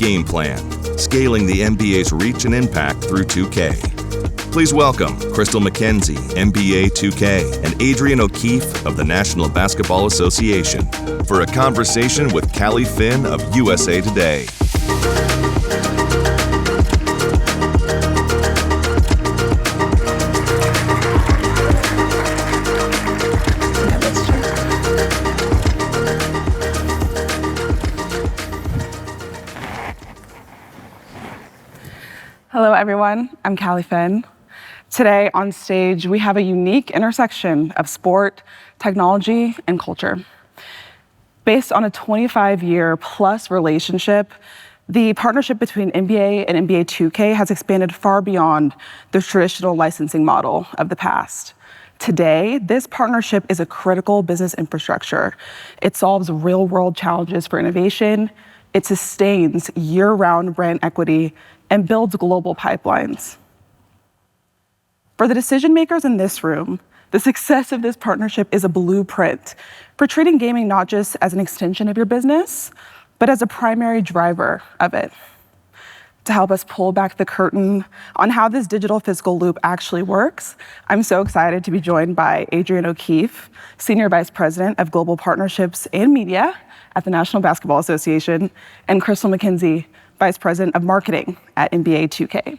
game plan, scaling the NBA's reach and impact through 2K. Please welcome Crystal MacKenzie, NBA 2K, and Adrienne O'Keefe of the National Basketball Association for a conversation with Callie Finn of USA Today. Hello, everyone. I'm Callie Finn. Today on stage, we have a unique intersection of sport, technology, and culture. Based on a 25-year plus relationship, the partnership between NBA and NBA 2K has expanded far beyond the traditional licensing model of the past. Today, this partnership is a critical business infrastructure. It solves real-world challenges for innovation, it sustains year-round brand equity, and builds global pipelines. For the decision makers in this room, the success of this partnership is a blueprint for treating gaming not just as an extension of your business, but as a primary driver of it. To help us pull back the curtain on how this digital physical loop actually works, I'm so excited to be joined by Adrienne O'Keefe, Senior Vice President of Global Partnerships and Media at the National Basketball Association, and Crystal MacKenzie, Vice President of Marketing at NBA 2K.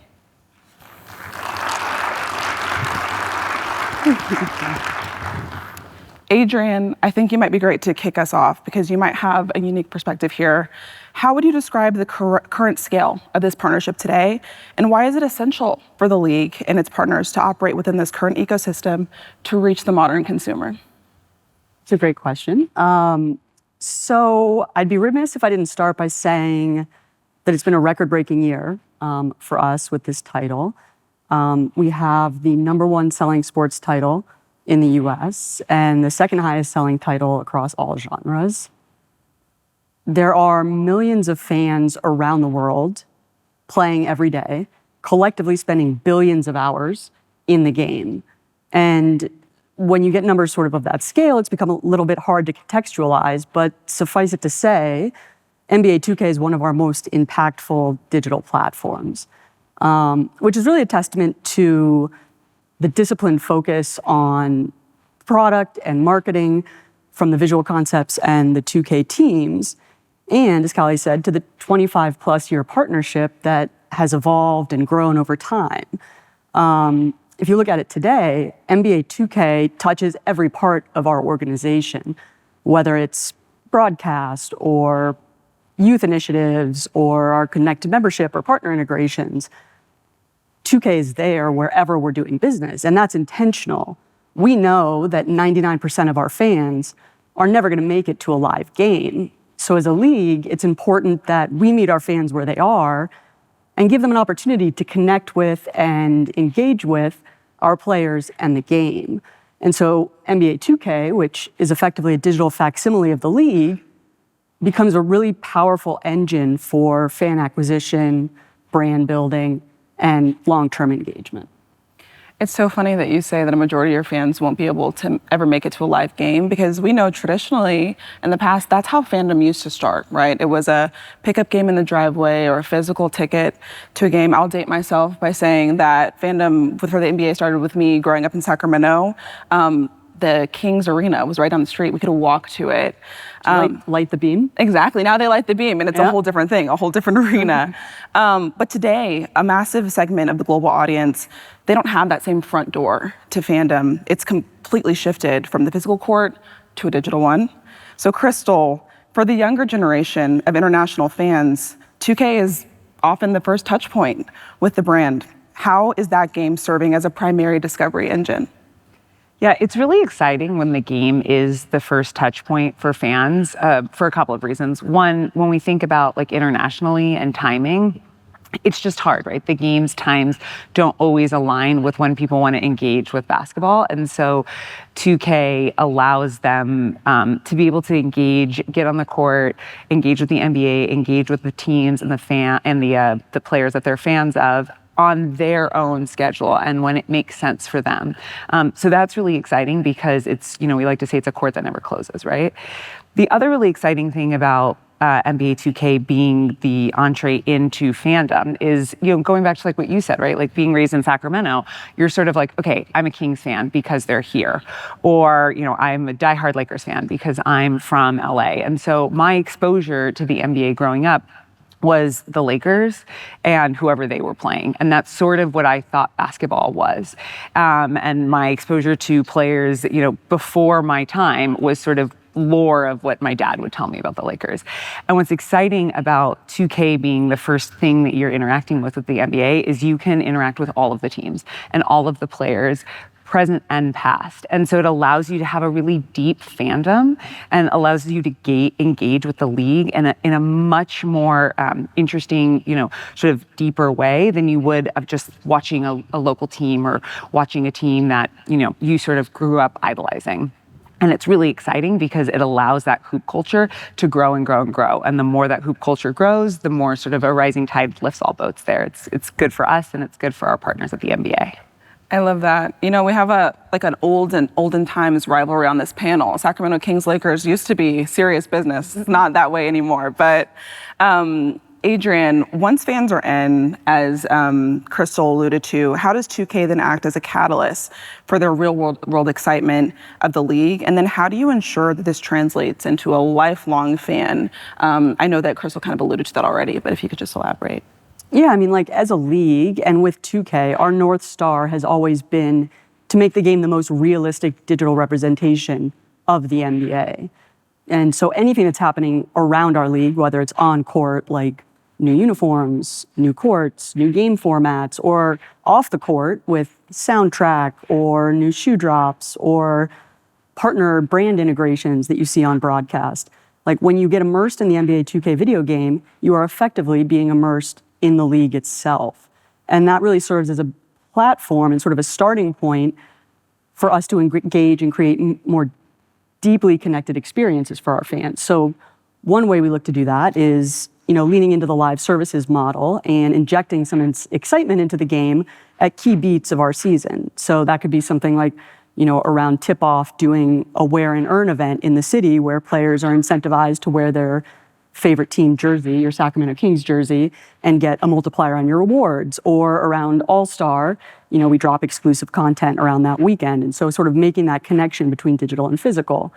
Adrienne, I think you might be great to kick us off because you might have a unique perspective here. How would you describe the current scale of this partnership today, and why is it essential for the league and its partners to operate within this current ecosystem to reach the modern consumer? It's a great question. So I'd be remiss if I didn't start by saying that it's been a record-breaking year for us with this title. We have the #1 selling sports title in the US and the second highest selling title across all genres. There are millions of fans around the world playing every day, collectively spending billions of hours in the game. And when you get numbers sort of that scale, it's become a little bit hard to contextualize, but suffice it to say, NBA 2K is one of our most impactful digital platforms, which is really a testament to the disciplined focus on product and marketing from the visual concepts and the 2K teams, and as Callie said, to the 25-plus year partnership that has evolved and grown over time. If you look at it today, NBA 2K touches every part of our organization, whether it's broadcast or youth initiatives or our connected membership or partner integrations. 2K is there wherever we're doing business, and that's intentional. We know that 99% of our fans are never going to make it to a live game. So as a league, it's important that we meet our fans where they are and give them an opportunity to connect with and engage with our players and the game. And so NBA 2K, which is effectively a digital facsimile of the league, becomes a really powerful engine for fan acquisition, brand building, and long-term engagement. It's so funny that you say that a majority of your fans won't be able to ever make it to a live game, because we know traditionally in the past, that's how fandom used to start, right? It was a pickup game in the driveway or a physical ticket to a game. I'll date myself by saying that fandom for the NBA started with me growing up in Sacramento. The Kings Arena was right down the street. We could walk to it. Light the beam? Exactly. Now they light the beam, and it's a whole different thing, a whole different arena. But today, a massive segment of the global audience, they don't have that same front door to fandom. It's completely shifted from the physical court to a digital one. So Crystal, for the younger generation of international fans, 2K is often the first touch point with the brand. How is that game serving as a primary discovery engine? Yeah, it's really exciting when the game is the first touch point for fans for a couple of reasons. One, when we think about like internationally and timing, it's just hard, right? The game's times don't always align with when people want to engage with basketball. And so 2K allows them to be able to engage, get on the court, engage with the NBA, engage with the teams and the players that they're fans of on their own schedule and when it makes sense for them. So that's really exciting because it's, we like to say it's a court that never closes, right? The other really exciting thing about NBA 2K being the entree into fandom is, going back to like what you said, right? Like being raised in Sacramento, you're sort of like, okay, I'm a Kings fan because they're here. Or, I'm a diehard Lakers fan because I'm from LA. And so my exposure to the NBA growing up was the Lakers and whoever they were playing. And that's sort of what I thought basketball was. And my exposure to players, before my time was sort of lore of what my dad would tell me about the Lakers. And what's exciting about 2K being the first thing that you're interacting with the NBA is you can interact with all of the teams and all of the players, present and past. And so it allows you to have a really deep fandom and allows you to engage with the league in a much more interesting, sort of deeper way than you would of just watching a local team or watching a team that, you sort of grew up idolizing. And it's really exciting because it allows that hoop culture to grow and grow and grow. And the more that hoop culture grows, the more sort of a rising tide lifts all boats there. It's good for us and it's good for our partners at the NBA. I love that. We have an olden times rivalry on this panel. Sacramento Kings Lakers used to be serious business. It's not that way anymore. But Adrienne, once fans are in, as Crystal alluded to, how does 2K then act as a catalyst for their real world excitement of the league? And then how do you ensure that this translates into a lifelong fan? I know that Crystal kind of alluded to that already, but if you could just elaborate. Yeah, as a league and with 2K, our North Star has always been to make the game the most realistic digital representation of the NBA. And so anything that's happening around our league, whether it's on court, like new uniforms, new courts, new game formats, or off the court with soundtrack or new shoe drops or partner brand integrations that you see on broadcast. Like when you get immersed in the NBA 2K video game, you are effectively being immersed in the league itself. And that really serves as a platform and sort of a starting point for us to engage and create more deeply connected experiences for our fans. So one way we look to do that is, leaning into the live services model and injecting some excitement into the game at key beats of our season. So that could be something like, around tip-off, doing a wear and earn event in the city where players are incentivized to wear their favorite team jersey, your Sacramento Kings jersey, and get a multiplier on your rewards. Or around All-Star, we drop exclusive content around that weekend. And so sort of making that connection between digital and physical.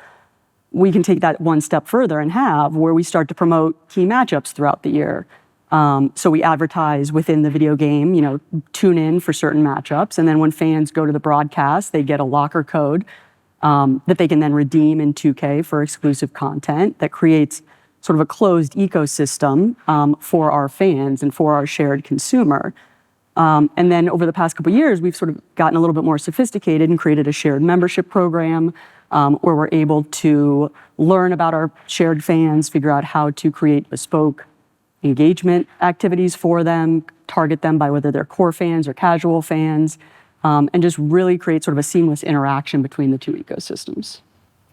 We can take that one step further and have where we start to promote key matchups throughout the year. So we advertise within the video game, tune in for certain matchups. And then when fans go to the broadcast, they get a locker code that they can then redeem in 2K for exclusive content that creates sort of a closed ecosystem for our fans and for our shared consumer. And then over the past couple of years, we've sort of gotten a little bit more sophisticated and created a shared membership program where we're able to learn about our shared fans, figure out how to create bespoke engagement activities for them, target them by whether they're core fans or casual fans, and just really create sort of a seamless interaction between the two ecosystems.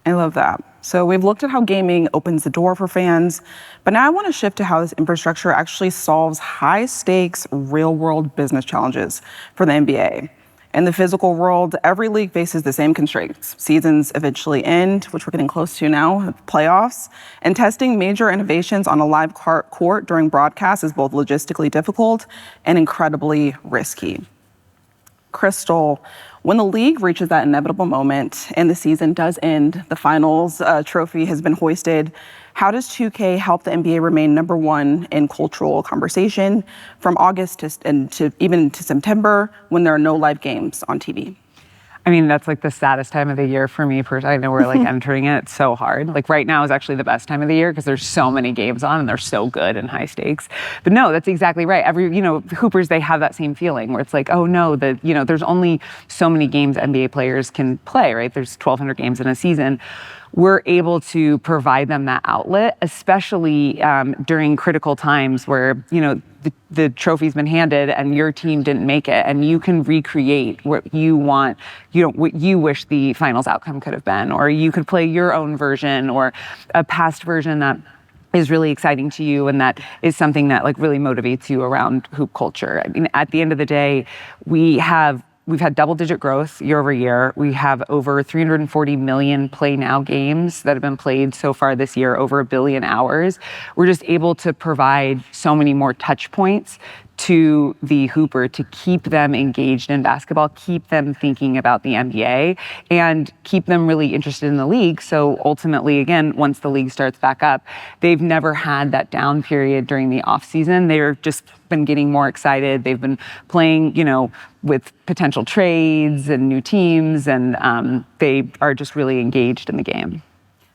I love that. So we've looked at how gaming opens the door for fans, but now I want to shift to how this infrastructure actually solves high-stakes, real-world business challenges for the NBA. In the physical world, every league faces the same constraints. Seasons eventually end, which we're getting close to now, playoffs, and testing major innovations on a live court during broadcast is both logistically difficult and incredibly risky. Crystal, when the league reaches that inevitable moment and the season does end, the finals trophy has been hoisted, how does 2K help the NBA remain number one in cultural conversation from August to even to September when there are no live games on TV? That's like the saddest time of the year for me personally. I know we're like entering it. It's so hard. Like right now is actually the best time of the year because there's so many games on and they're so good and high stakes. But no, that's exactly right. Hoopers, they have that same feeling where it's like, oh no, there's only so many games NBA players can play, right? There's 1,200 games in a season. We're able to provide them that outlet, especially during critical times where, the trophy's been handed and your team didn't make it, and you can recreate what you want, what you wish the finals outcome could have been, or you could play your own version or a past version that is really exciting to you and that is something that like really motivates you around hoop culture. At the end of the day, we have We've had double-digit growth year over year. We have over 340 million Play Now games that have been played so far this year, over 1 billion hours. We're just able to provide so many more touch points to the hooper to keep them engaged in basketball, keep them thinking about the NBA, and keep them really interested in the league. So ultimately, again, once the league starts back up, they've never had that down period during the off season. They've just been getting more excited. They've been playing, with potential trades and new teams, and they are just really engaged in the game.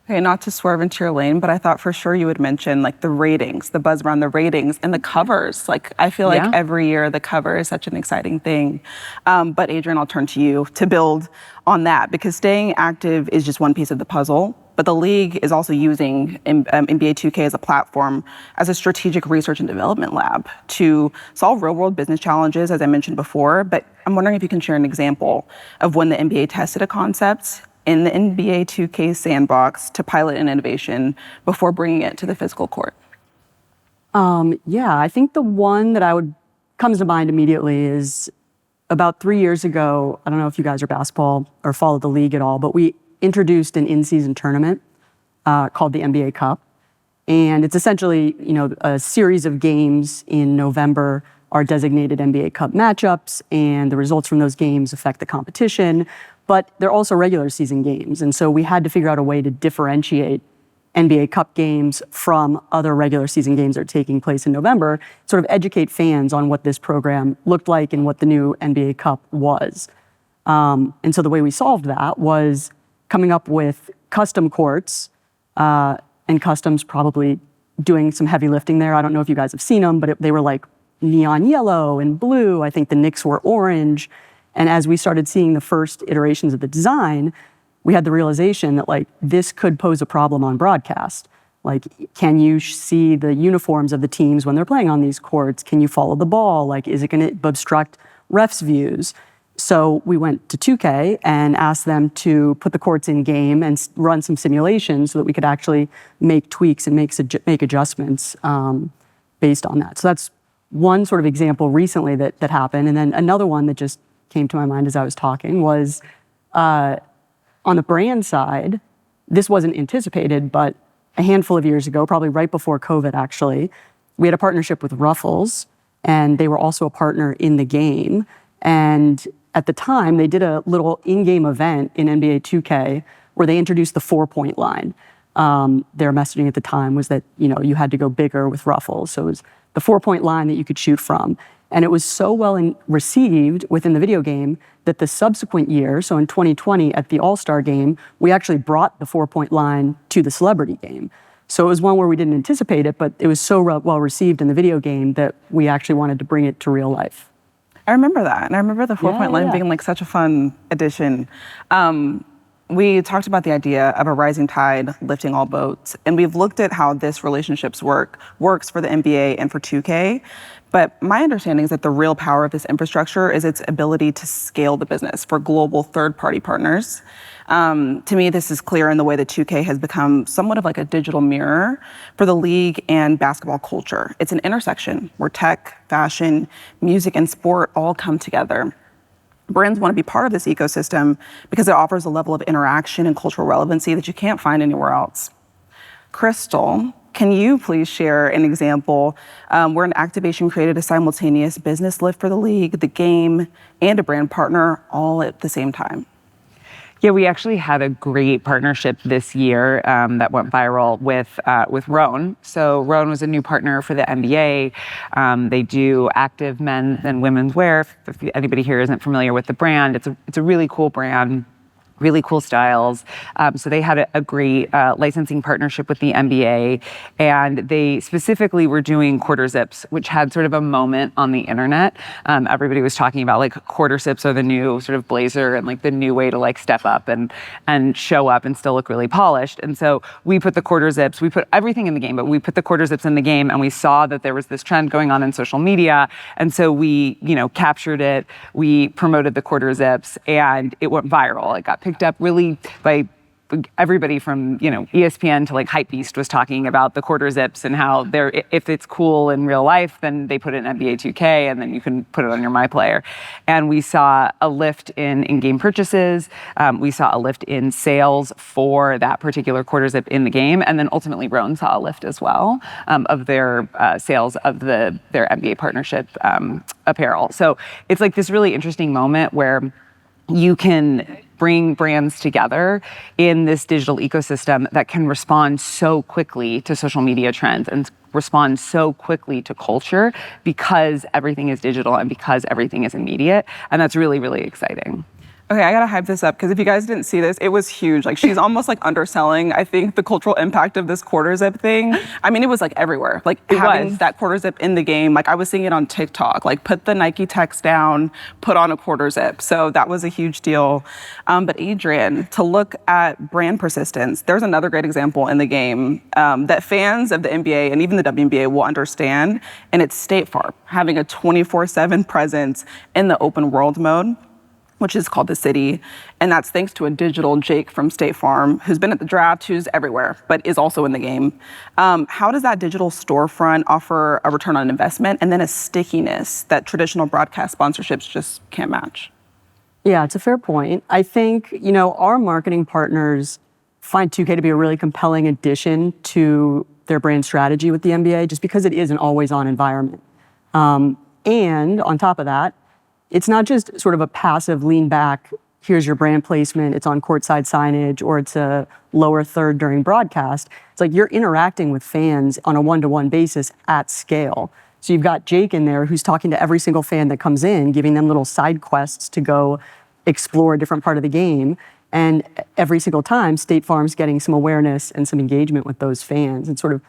Okay, not to swerve into your lane, but I thought for sure you would mention like the ratings, the buzz around the ratings and the covers. Like I feel like every year the cover is such an exciting thing. But Adrienne, I'll turn to you to build on that, because staying active is just one piece of the puzzle. But the league is also using NBA 2K as a platform, as a strategic research and development lab to solve real-world business challenges, as I mentioned before. But I'm wondering if you can share an example of when the NBA tested a concept in the NBA 2K sandbox to pilot an innovation before bringing it to the physical court. I think the one that comes to mind immediately is about 3 years ago. I don't know if you guys are basketball or follow the league at all, but we introduced an in-season tournament called the NBA Cup. And it's essentially, a series of games in November are designated NBA Cup matchups, and the results from those games affect the competition. But they're also regular season games. And so we had to figure out a way to differentiate NBA Cup games from other regular season games that are taking place in November, sort of educate fans on what this program looked like and what the new NBA Cup was. And so the way we solved that was coming up with custom courts, and Custom's probably doing some heavy lifting there. I don't know if you guys have seen them, but they were like neon yellow and blue. I think the Knicks were orange. And as we started seeing the first iterations of the design, we had the realization that this could pose a problem on broadcast. Can you see the uniforms of the teams when they're playing on these courts? Can you follow the ball? Is it going to obstruct refs' views? So we went to 2K and asked them to put the courts in game and run some simulations so that we could actually make tweaks and make adjustments based on that. So that's one sort of example recently that happened. And then another one that just came to my mind as I was talking was on the brand side. This wasn't anticipated, but a handful of years ago, probably right before COVID actually, we had a partnership with Ruffles, and they were also a partner in the game. And at the time, they did a little in-game event in NBA 2K where they introduced the 4-point line. Their messaging at the time was that you had to go bigger with Ruffles. So it was the 4-point line that you could shoot from. And it was so well received within the video game that the subsequent year, so in 2020 at the All-Star game, we actually brought the 4-point line to the celebrity game. So it was one where we didn't anticipate it, but it was so well received in the video game that we actually wanted to bring it to real life. I remember that. And I remember the 4-point line being such a fun addition. We talked about the idea of a rising tide lifting all boats, and we've looked at how this relationships works for the NBA and for 2K. But my understanding is that the real power of this infrastructure is its ability to scale the business for global third-party partners. To me, this is clear in the way that 2K has become somewhat of a digital mirror for the league and basketball culture. It's an intersection where tech, fashion, music, and sport all come together. Brands want to be part of this ecosystem because it offers a level of interaction and cultural relevancy that you can't find anywhere else. Crystal, can you please share an example where an activation created a simultaneous business lift for the league, the game, and a brand partner all at the same time? Yeah, we actually had a great partnership this year that went viral with Rhone. So Rhone was a new partner for the NBA. They do active men's and women's wear. If anybody here isn't familiar with the brand, it's a really cool brand. Really cool styles. So they had a great licensing partnership with the NBA, and they specifically were doing quarter zips, which had sort of a moment on the internet. Everybody was talking about quarter zips are the new sort of blazer and the new way to step up and show up and still look really polished. And so we put the quarter zips, we put everything in the game, but we put the quarter zips in the game, and we saw that there was this trend going on in social media. And so we, captured it, we promoted the quarter zips, and it went viral. It got picked up really by everybody from, ESPN to like Hypebeast was talking about the quarter zips and how if it's cool in real life, then they put it in NBA 2K and then you can put it on your My Player. And we saw a lift in in-game purchases. We saw a lift in sales for that particular quarter zip in the game. And then ultimately Roan saw a lift as well of their sales of their NBA partnership apparel. So it's like this really interesting moment where you can bring brands together in this digital ecosystem that can respond so quickly to social media trends and respond so quickly to culture because everything is digital and because everything is immediate. And that's really, really exciting. Okay, I gotta hype this up because if you guys didn't see this, it was huge. Like she's almost like underselling, I think, the cultural impact of this quarter zip thing. I mean, it was like everywhere. Like having that quarter zip in the game, like I was seeing it on TikTok, like put the Nike text down, put on a quarter zip. So that was a huge deal. But Adrienne, to look at brand persistence, there's another great example in the game that fans of the NBA and even the WNBA will understand, and it's State Farm having a 24/7 presence in the open world mode, which is called The City. And that's thanks to a digital Jake from State Farm, who's been at the draft, who's everywhere, but is also in the game. How does that digital storefront offer a return on investment and then a stickiness that traditional broadcast sponsorships just can't match? Yeah, it's a fair point. I think, our marketing partners find 2K to be a really compelling addition to their brand strategy with the NBA, just because it is an always-on environment. And on top of that, it's not just sort of a passive lean back, here's your brand placement, it's on courtside signage, or it's a lower third during broadcast. It's like you're interacting with fans on a one-to-one basis at scale. So you've got Jake in there who's talking to every single fan that comes in, giving them little side quests to go explore a different part of the game. And every single time, State Farm's getting some awareness and some engagement with those fans and sort of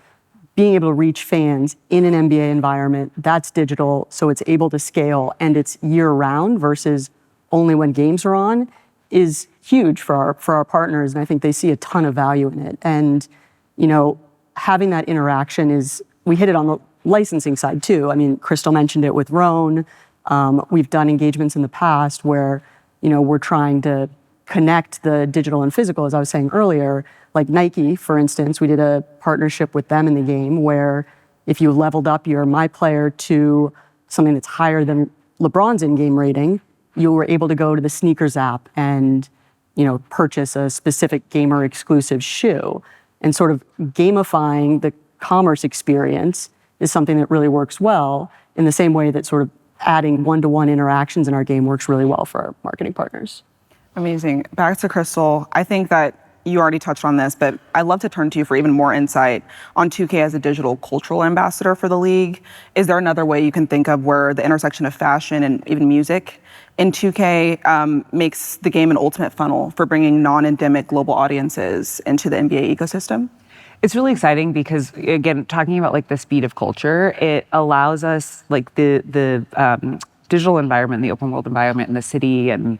being able to reach fans in an NBA environment that's digital, so it's able to scale and it's year-round versus only when games are on, is huge for our partners, and I think they see a ton of value in it. And having that interaction we hit it on the licensing side too. I mean, Crystal mentioned it with Roan. We've done engagements in the past where we're trying to connect the digital and physical, as I was saying earlier. Like Nike, for instance, we did a partnership with them in the game where if you leveled up your My Player to something that's higher than LeBron's in-game rating, you were able to go to the sneakers app and, purchase a specific gamer exclusive shoe. And sort of gamifying the commerce experience is something that really works well in the same way that sort of adding one-to-one interactions in our game works really well for our marketing partners. Amazing. Back to Crystal. I think that you already touched on this, but I'd love to turn to you for even more insight on 2K as a digital cultural ambassador for the league. Is there another way you can think of where the intersection of fashion and even music in 2K makes the game an ultimate funnel for bringing non-endemic global audiences into the NBA ecosystem? It's really exciting because, again, talking about like the speed of culture, it allows us like the digital environment, the open world environment in the city, and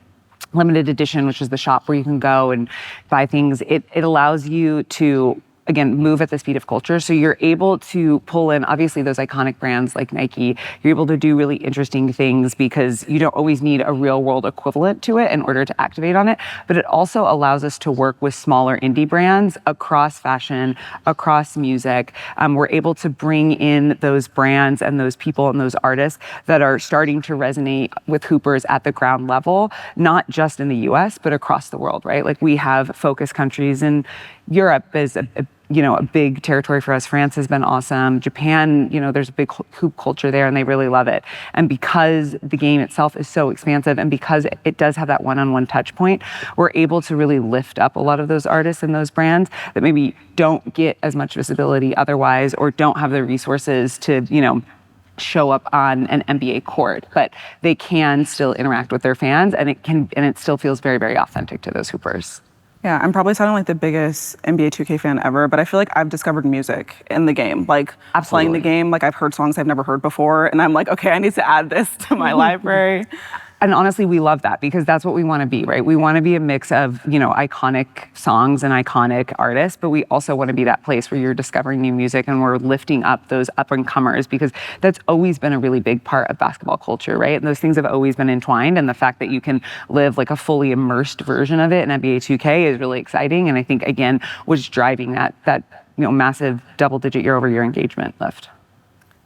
limited edition, which is the shop where you can go and buy things. It allows you to, again, move at the speed of culture. So you're able to pull in, obviously, those iconic brands like Nike. You're able to do really interesting things because you don't always need a real world equivalent to it in order to activate on it. But it also allows us to work with smaller indie brands across fashion, across music. We're able to bring in those brands and those people and those artists that are starting to resonate with hoopers at the ground level, not just in the US, but across the world, right? Like we have focus countries, and Europe is a big territory for us. France has been awesome. Japan, there's a big hoop culture there and they really love it. And because the game itself is so expansive and because it does have that one-on-one touch point, we're able to really lift up a lot of those artists and those brands that maybe don't get as much visibility otherwise or don't have the resources to, show up on an NBA court, but they can still interact with their fans and it still feels very, very authentic to those hoopers. Yeah, I'm probably sounding like the biggest NBA 2K fan ever, but I feel like I've discovered music in the game. Like Absolutely. Playing the game, like I've heard songs I've never heard before, and I'm like, okay, I need to add this to my library. And honestly, we love that because that's what we want to be, right? We want to be a mix of, iconic songs and iconic artists, but we also want to be that place where you're discovering new music and we're lifting up those up and comers, because that's always been a really big part of basketball culture, right? And those things have always been entwined. And the fact that you can live like a fully immersed version of it in NBA 2K is really exciting. And I think, again, what's driving that massive double-digit year-over-year engagement lift.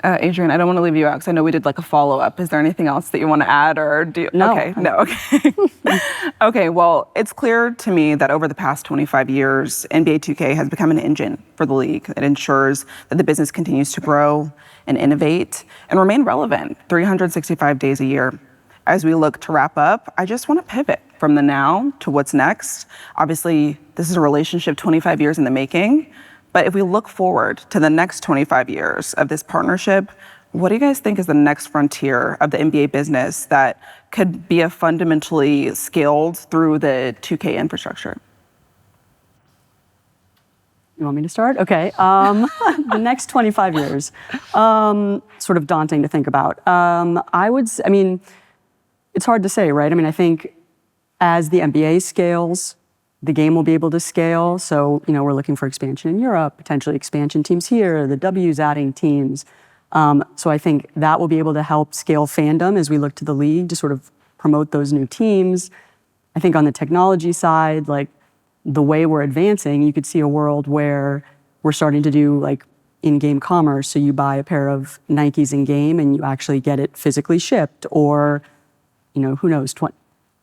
Adrienne, I don't want to leave you out because I know we did like a follow-up. Is there anything else that you want to add, or do you? No. Okay, no, okay. Okay, well, it's clear to me that over the past 25 years, NBA 2K has become an engine for the league. It ensures that the business continues to grow and innovate and remain relevant 365 days a year. As we look to wrap up, I just want to pivot from the now to what's next. Obviously, this is a relationship 25 years in the making. But if we look forward to the next 25 years of this partnership, what do you guys think is the next frontier of the NBA business that could be fundamentally scaled through the 2K infrastructure? You want me to start? Okay. The next 25 years, sort of daunting to think about. It's hard to say, right? I think as the NBA scales, the game will be able to scale. So, we're looking for expansion in Europe, potentially expansion teams here, the W's adding teams. So I think that will be able to help scale fandom as we look to the league to sort of promote those new teams. I think on the technology side, like the way we're advancing, you could see a world where we're starting to do like in-game commerce. So you buy a pair of Nikes in-game and you actually get it physically shipped, or, who knows,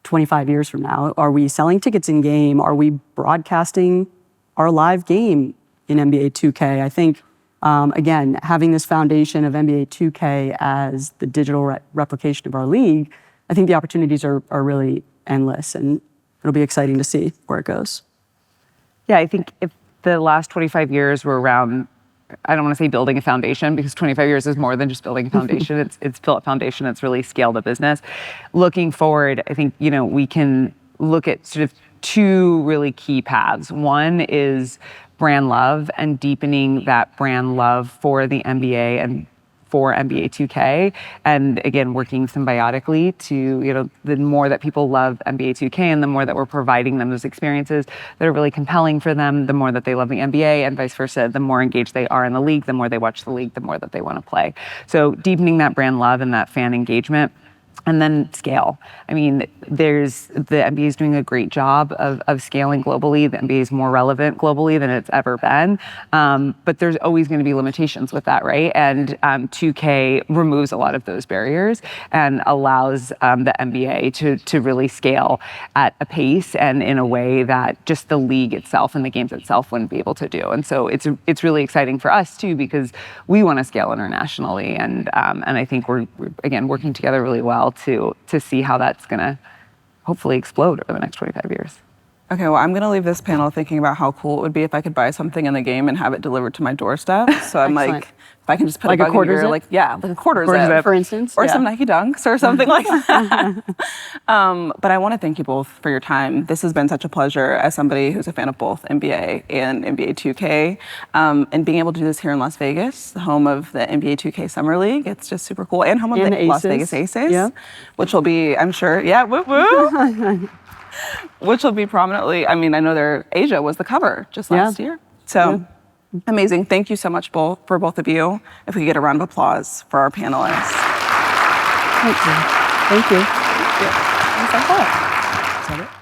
25 years from now, are we selling tickets in game? Are we broadcasting our live game in NBA 2K? I think, again, having this foundation of NBA 2K as the digital replication of our league, I think the opportunities are really endless, and it'll be exciting to see where it goes. Yeah, I think if the last 25 years were around, I don't want to say building a foundation, because 25 years is more than just building a foundation. It's built a foundation that's really scaled a business. Looking forward, I think, we can look at sort of two really key paths. One is brand love and deepening that brand love for the NBA and for NBA 2K. And again, working symbiotically to, the more that people love NBA 2K and the more that we're providing them those experiences that are really compelling for them, the more that they love the NBA, and vice versa, the more engaged they are in the league, the more they watch the league, the more that they want to play. So deepening that brand love and that fan engagement. And then scale. The NBA is doing a great job of scaling globally. The NBA is more relevant globally than it's ever been. But there's always going to be limitations with that, right? And 2K removes a lot of those barriers and allows the NBA to really scale at a pace and in a way that just the league itself and the games itself wouldn't be able to do. And so it's really exciting for us too, because we want to scale internationally. And I think we're again working together really well to see how that's going to hopefully explode over the next 25 years. Okay, well, I'm going to leave this panel thinking about how cool it would be if I could buy something in the game and have it delivered to my doorstep. So I'm like, if I can just put like a a bug quarter in your, zip? like a quarter Quarter zip, zip, for instance, or yeah. some Nike Dunks or something like that. But I want to thank you both for your time. This has been such a pleasure as somebody who's a fan of both NBA and NBA 2K, and being able to do this here in Las Vegas, the home of the NBA 2K Summer League. It's just super cool, and home of the Las Vegas Aces, which will be, I'm sure, woo woo. Which will be prominently, I know Asia was the cover just last year. So amazing. Thank you so much for both of you. If we could get a round of applause for our panelists. Thank you. Thank you. Thank you. Is that it?